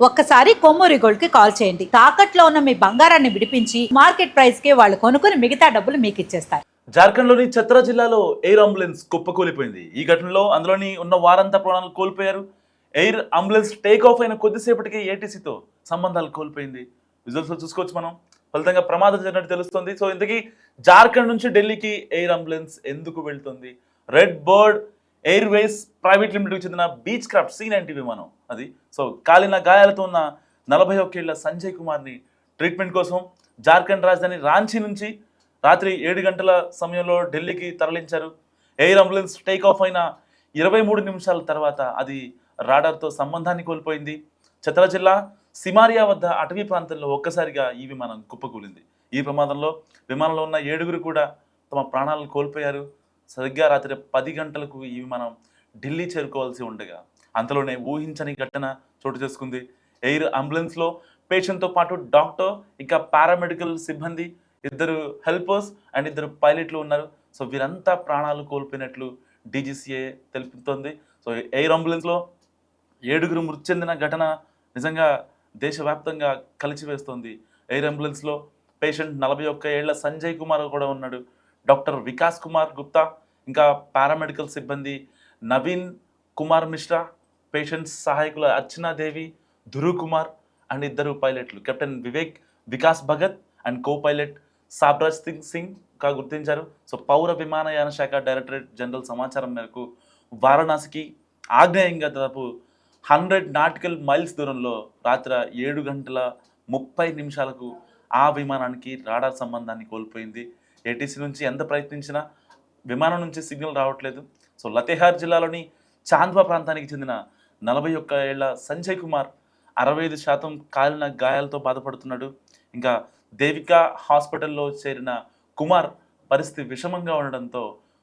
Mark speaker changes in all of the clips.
Speaker 1: ఒక్కసారి కొమ్మూరి గోల్డ్ కి కాల్ చేయండి. తాకట్లో ఉన్న మీ బంగారాన్ని విడిపించి మార్కెట్ ప్రైస్ కి వాళ్ళు కొనుక్కుని మిగతా డబ్బులు మీకు ఇచ్చేస్తారు.
Speaker 2: జార్ఖండ్లోని ఛత్రా జిల్లాలో ఎయిర్ అంబులెన్స్ కుప్పకూలిపోయింది. ఈ ఘటనలో అందులోని ఉన్న వారంతా ప్రాణాలు కోల్పోయారు. ఎయిర్ అంబులెన్స్ టేక్ ఆఫ్ అయిన కొద్దిసేపటికి ఏటీసీతో సంబంధాలు కోల్పోయింది. విజువల్స్ లో చూసుకోవచ్చు మనం. ఫలితంగా ప్రమాదం జరిగినట్టు తెలుస్తుంది. సో ఇంతకీ జార్ఖండ్ నుంచి ఢిల్లీకి ఎయిర్ అంబులెన్స్ ఎందుకు వెళ్తుంది? రెడ్ బర్డ్ ఎయిర్వేస్ ప్రైవేట్ లిమిటెడ్కి చెందిన బీచ్ క్రాఫ్ట్ C-90 విమానం అది. సో కాలిన గాయాలతో ఉన్న 41 ఏళ్ల సంజయ్ కుమార్ని ట్రీట్మెంట్ కోసం జార్ఖండ్ రాజధాని రాంచీ నుంచి రాత్రి 7 గంటల సమయంలో ఢిల్లీకి తరలించారు. ఎయిర్ అంబులెన్స్ టేక్ ఆఫ్ అయిన 23 నిమిషాల తర్వాత అది రాడార్తో సంబంధాన్ని కోల్పోయింది. ఛత్రా జిల్లా సిమారియా వద్ద అటవీ ప్రాంతంలో ఒక్కసారిగా ఈ విమానం కుప్పకూలింది. ఈ ప్రమాదంలో విమానంలో ఉన్న 7 కూడా తమ ప్రాణాలను కోల్పోయారు. సరిగ్గా రాత్రి 10 గంటలకు ఈ విమానం ఢిల్లీ చేరుకోవాల్సి ఉండగా అంతలోనే ఊహించని ఘటన చోటు చేసుకుంది. ఎయిర్ అంబులెన్స్లో పేషెంట్తో పాటు డాక్టర్, ఇంకా పారామెడికల్ సిబ్బంది, 2 హెల్పర్స్ అండ్ 2 పైలట్లు ఉన్నారు. సో వీరంతా ప్రాణాలు కోల్పోయినట్లు DGCA తెలుపుతోంది. సో ఎయిర్ అంబులెన్స్లో 7 మృతి చెందిన ఘటన నిజంగా దేశవ్యాప్తంగా కలిచివేస్తోంది. ఎయిర్ అంబులెన్స్లో పేషెంట్ 41 ఏళ్ల సంజయ్ కుమార్ కూడా ఉన్నాడు. డాక్టర్ వికాస్ కుమార్ గుప్తా, ఇంకా పారామెడికల్ సిబ్బంది నవీన్ కుమార్ మిశ్రా, పేషెంట్స్ సహాయకుల అర్చనాదేవి, ధృవ్ కుమార్ అండ్ 2 పైలట్లు captain Vivek Vikas Bhagat and copilot Sabraj Singh గా గుర్తించారు. సో పౌర విమానయాన శాఖ డైరెక్టరేట్ జనరల్ సమాచారం మేరకు వారణాసికి ఆగ్నేయంగా దాదాపు 100 నాటికల్ మైల్స్ దూరంలో రాత్రి 7 గంటల 30 నిమిషాలకు ఆ విమానానికి రాడార్ సంబంధాన్ని కోల్పోయింది. ఏటీసీ నుంచి ఎంత ప్రయత్నించినా విమానం నుంచి సిగ్నల్ రావట్లేదు. సో లతేహార్ జిల్లాలోని చాంద్వా ప్రాంతానికి చెందిన 41 ఏళ్ల సంజయ్ కుమార్ 65% కాలిన గాయాలతో బాధపడుతున్నాడు. ఇంకా దేవికా హాస్పిటల్లో చేరిన కుమార్ పరిస్థితి విషమంగా ఉండడంతో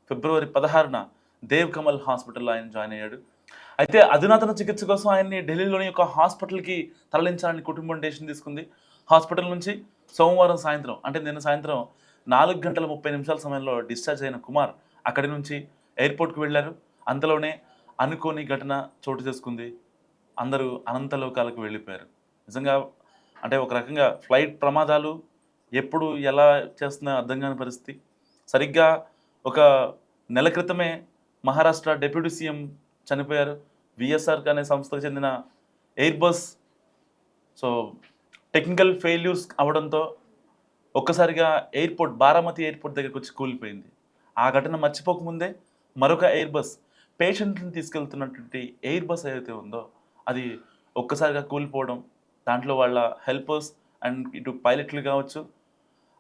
Speaker 2: ఫిబ్రవరి 16న దేవ్ కమల్ హాస్పిటల్లో ఆయన జాయిన్ అయ్యాడు. అయితే అధునాతన చికిత్స కోసం ఆయన్ని ఢిల్లీలోని ఒక హాస్పిటల్కి తరలించాలని కుటుంబం డెసిషన్ తీసుకుంది. హాస్పిటల్ నుంచి సోమవారం సాయంత్రం, అంటే నిన్న సాయంత్రం 4 గంటల 30 నిమిషాల సమయంలో డిశ్చార్జ్ అయిన కుమార్ అక్కడి నుంచి ఎయిర్పోర్ట్కి వెళ్ళారు. అంతలోనే అనుకోని ఘటన చోటు చేసుకుంది. అందరూ అనంతలోకాలకు వెళ్ళిపోయారు. నిజంగా అంటే ఒక రకంగా ఫ్లైట్ ప్రమాదాలు ఎప్పుడు ఎలా చేస్తున్నా అర్థం కాని పరిస్థితి. సరిగ్గా ఒక నెల క్రితమే మహారాష్ట్ర డిప్యూటీ సీఎం చనిపోయారు. VSR అనే సంస్థకు చెందిన air bus so technical failures అవడంతో ఒక్కసారిగా ఎయిర్పోర్ట్ బారామతి ఎయిర్పోర్ట్ దగ్గరికి వచ్చి కూలిపోయింది. ఆ ఘటన మర్చిపోకముందే మరొక ఎయిర్ బస్ పేషెంట్ని తీసుకెళ్తున్నటువంటి ఎయిర్ బస్ ఏదైతే ఉందో అది ఒక్కసారిగా కూలిపోవడం, దాంట్లో వాళ్ళ హెల్పర్స్ అండ్ ఇటు పైలట్లు కావచ్చు,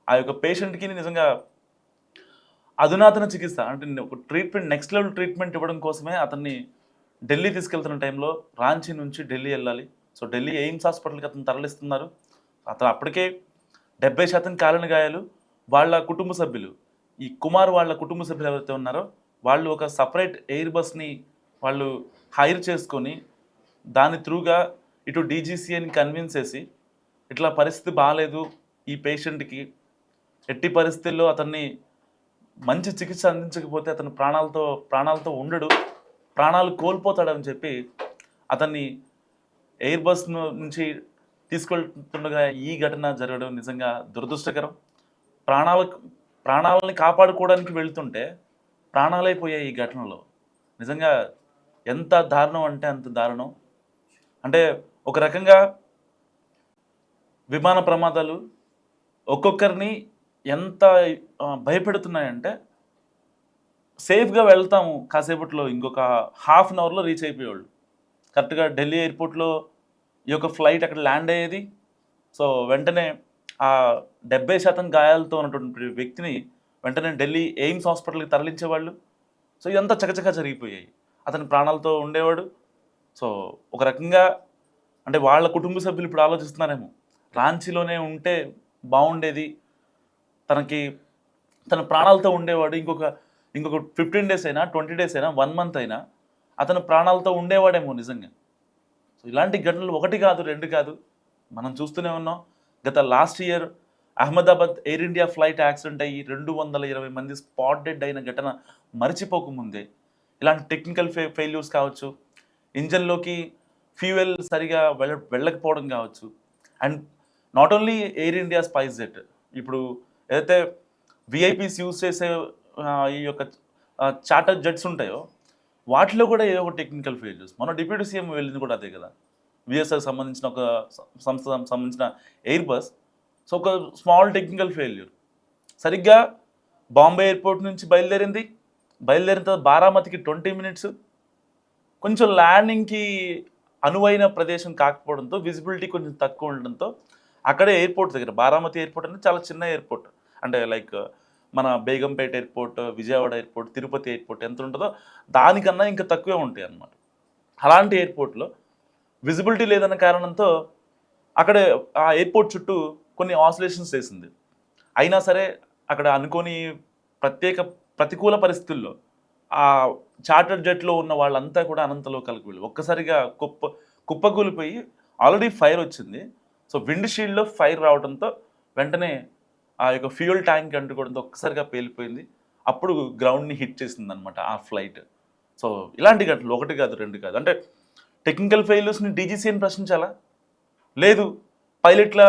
Speaker 2: ఆ యొక్క పేషెంట్కి నిజంగా అధునాతన చికిత్స అంటే ఒక ట్రీట్మెంట్, నెక్స్ట్ లెవెల్ ట్రీట్మెంట్ ఇవ్వడం కోసమే అతన్ని ఢిల్లీ తీసుకెళ్తున్న టైంలో రాంచీ నుంచి ఢిల్లీ వెళ్ళాలి. సో ఢిల్లీ ఎయిమ్స్ హాస్పిటల్కి అతను తరలిస్తున్నారు. అతను అప్పటికే 70% కాలిన గాయాలు. వాళ్ళ కుటుంబ సభ్యులు, ఈ కుమార్ వాళ్ళ కుటుంబ సభ్యులు ఎవరైతే ఉన్నారో వాళ్ళు ఒక సపరేట్ ఎయిర్ బస్ని వాళ్ళు హైర్ చేసుకొని దాని త్రూగా ఇటు DGCAని కన్విన్స్ చేసి ఇట్లా పరిస్థితి బాగాలేదు ఈ పేషెంట్కి, ఎట్టి పరిస్థితుల్లో అతన్ని మంచి చికిత్స అందించకపోతే అతను ప్రాణాలతో ఉండడు, ప్రాణాలు కోల్పోతాడని చెప్పి అతన్ని ఎయిర్ బస్ నుంచి తీసుకెళ్తుండగా ఈ ఘటన జరగడం నిజంగా దురదృష్టకరం. ప్రాణాలని కాపాడుకోవడానికి వెళ్తుంటే ప్రాణాలైపోయాయి ఈ ఘటనలో. నిజంగా ఎంత దారుణం అంటే అంత దారుణం. అంటే ఒక రకంగా విమాన ప్రమాదాలు ఒక్కొక్కరిని ఎంత భయపెడుతున్నాయంటే, సేఫ్గా వెళ్తాము కాసేపట్లో, ఇంకొక హాఫ్ అన్ అవర్లో రీచ్ అయిపోయేవాళ్ళు. కరెక్ట్గా ఢిల్లీ ఎయిర్పోర్ట్లో ఈ యొక్క ఫ్లైట్ అక్కడ ల్యాండ్ అయ్యేది. సో వెంటనే ఆ 70% గాయాలతో ఉన్నటువంటి వ్యక్తిని వెంటనే ఢిల్లీ ఎయిమ్స్ హాస్పిటల్కి తరలించేవాళ్ళు. సో ఇదంతా చకచకా జరిగిపోయాయి. అతని ప్రాణాలతో ఉండేవాడు. సో ఒక రకంగా అంటే వాళ్ళ కుటుంబ సభ్యులు ఇప్పుడు ఆలోచిస్తున్నారేమో, రాంచీలోనే ఉంటే బాగుండేది, తన ప్రాణాలతో ఉండేవాడు, ఇంకొక 15 డేస్ అయినా 20 డేస్ అయినా 1 మంత్ అయినా అతను ప్రాణాలతో ఉండేవాడేమో నిజంగా. సో ఇలాంటి ఘటనలు 1 కాదు 2 కాదు మనం చూస్తూనే ఉన్నాం. గత last year Ahmedabad air India flight accident అయ్యి 220 మంది స్పాట్ డెడ్ అయిన ఘటన మర్చిపోకముందే ఇలాంటి టెక్నికల్ ఫెయిల్యూర్స్ కావచ్చు, ఇంజన్లోకి ఫ్యూయల్ సరిగా వెళ్ళకపోవడం కావచ్చు. And not only air India spies jet, ఇప్పుడు ఏదైతే విఐపీస్ యూజ్ చేసే ఈ యొక్క చార్టర్ జెట్స్ ఉంటాయో వాటిలో కూడా ఏదో ఒక టెక్నికల్ ఫెయిల్యూర్స్. మన డిప్యూటీ సీఎం వెళ్ళింది కూడా అదే కదా, విఎస్ఆర్ సంబంధించిన ఒక సంస్థ సంబంధించిన ఎయిర్ బస్. సో ఒక స్మాల్ టెక్నికల్ ఫెయిల్యూర్, సరిగ్గా బాంబే ఎయిర్పోర్ట్ నుంచి బయలుదేరిన తర్వాత బారామతికి 20 minutes, కొంచెం ల్యాండింగ్కి అనువైన ప్రదేశం కాకపోవడంతో, విజిబిలిటీ కొంచెం తక్కువ ఉండడంతో అక్కడే ఎయిర్పోర్ట్ దగ్గర, బారామతి ఎయిర్పోర్ట్ అనేది చాలా చిన్న ఎయిర్పోర్ట్, అంటే లైక్ మన Begumpet airport, Vijayawada airport, Tirupati airport ఎంత ఉంటుందో దానికన్నా ఇంకా తక్కువే ఉంటాయి అన్నమాట. అలాంటి ఎయిర్పోర్ట్లో విజిబిలిటీ లేదన్న కారణంతో అక్కడే ఆ ఎయిర్పోర్ట్ చుట్టూ కొన్ని ఆసిలేషన్స్ చేసింది. అయినా సరే అక్కడ అనుకోని ప్రతికూల పరిస్థితుల్లో ఆ చార్టర్ జెట్లో ఉన్న వాళ్ళంతా కూడా అనంతలోకాలకు వెళ్ళి ఒక్కసారిగా కుప్పకూలిపోయి ఆల్రెడీ ఫైర్ వచ్చింది. సో విండ్ షీల్డ్లో ఫైర్ రావడంతో వెంటనే ఆ యొక్క ఫ్యూయల్ ట్యాంక్ అంటుకోవడంతో ఒక్కసారిగా పేలిపోయింది. అప్పుడు గ్రౌండ్ని హిట్ చేసింది అనమాట ఆ ఫ్లైట్. సో ఇలాంటి ఘటనలు 1 కాదు 2 కాదు. అంటే టెక్నికల్ ఫెయిల్యూర్స్ని డీజీసీని ప్రశ్నించాలా, లేదు పైలట్ల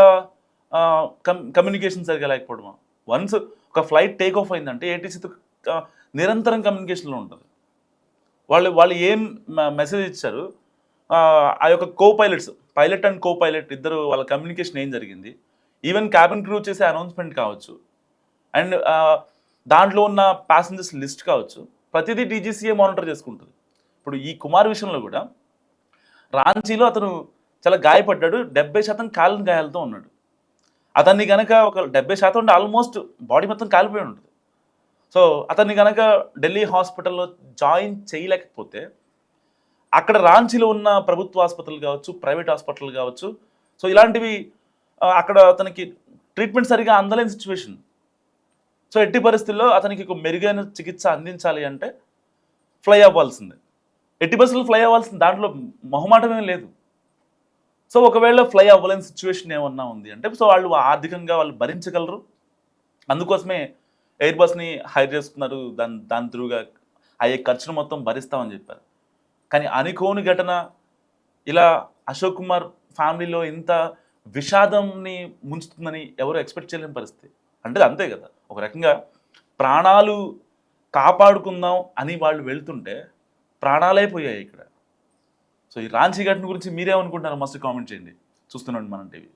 Speaker 2: కమ్యూనికేషన్ సరిగా లేకపోవడమా? వన్స్ ఒక ఫ్లైట్ టేక్ ఆఫ్ అయిందంటే ఏటీసీతో నిరంతరం కమ్యూనికేషన్లో ఉంటుంది. వాళ్ళు ఏం మెసేజ్ ఇచ్చారు, ఆ యొక్క పైలట్ అండ్ కో పైలట్ ఇద్దరు వాళ్ళ కమ్యూనికేషన్ ఏం జరిగింది, ఈవెన్ క్యాబిన్ క్రూ చేసే అనౌన్స్మెంట్ కావచ్చు, అండ్ దాంట్లో ఉన్న ప్యాసింజర్స్ లిస్ట్ కావచ్చు, ప్రతిదీ డీజీసీఏ మానిటర్ చేసుకుంటుంది. ఇప్పుడు ఈ కుమార్ విషయంలో కూడా రాంచీలో అతను చాలా గాయపడ్డాడు, 70% కాలిన గాయాలతో ఉన్నాడు. అతన్ని కనుక ఒక 70% ఉంటే ఆల్మోస్ట్ బాడీ మొత్తం కాలిపోయి ఉంటుంది. సో అతన్ని కనుక ఢిల్లీ హాస్పిటల్లో జాయిన్ చేయలేకపోతే అక్కడ రాంచీలో ఉన్న ప్రభుత్వ ఆసుపత్రులు కావచ్చు, ప్రైవేట్ హాస్పిటల్ కావచ్చు, సో ఇలాంటివి అక్కడ అతనికి ట్రీట్మెంట్ సరిగా అందలేని సిచ్యువేషన్. సో ఎట్టి పరిస్థితుల్లో అతనికి ఒక మెరుగైన చికిత్స అందించాలి అంటే ఫ్లై అవ్వాల్సిందే, ఎట్టి పరిస్థితుల్లో ఫ్లై అవ్వాల్సింది, దాంట్లో మొహమాటమేం లేదు. సో ఒకవేళ ఫ్లై అవ్వలేని సిచ్యువేషన్ ఏమన్నా ఉంది అంటే సో వాళ్ళు ఆర్థికంగా వాళ్ళు భరించగలరు, అందుకోసమే ఎయిర్ బస్ని హైర్ చేసుకున్నారు, దాని త్రూగా అయ్యే ఖర్చును మొత్తం భరిస్తామని చెప్పారు. కానీ అనుకోని ఘటన ఇలా అశోక్ కుమార్ ఫ్యామిలీలో ఇంత విషాదంని ముంచుతుందని ఎవరు ఎక్స్పెక్ట్ చేయలేని పరిస్థితి. అంటే అంతే కదా, ఒక రకంగా ప్రాణాలు కాపాడుకుందాం అని వాళ్ళు వెళ్తుంటే ప్రాణాలే పోయాయి ఇక్కడ. సో ఈ రాంచీ ఘటన గురించి మీరేమనుకుంటున్నారు? మస్తు కామెంట్ చేయండి. చూస్తున్నాండి మనం టీవీ.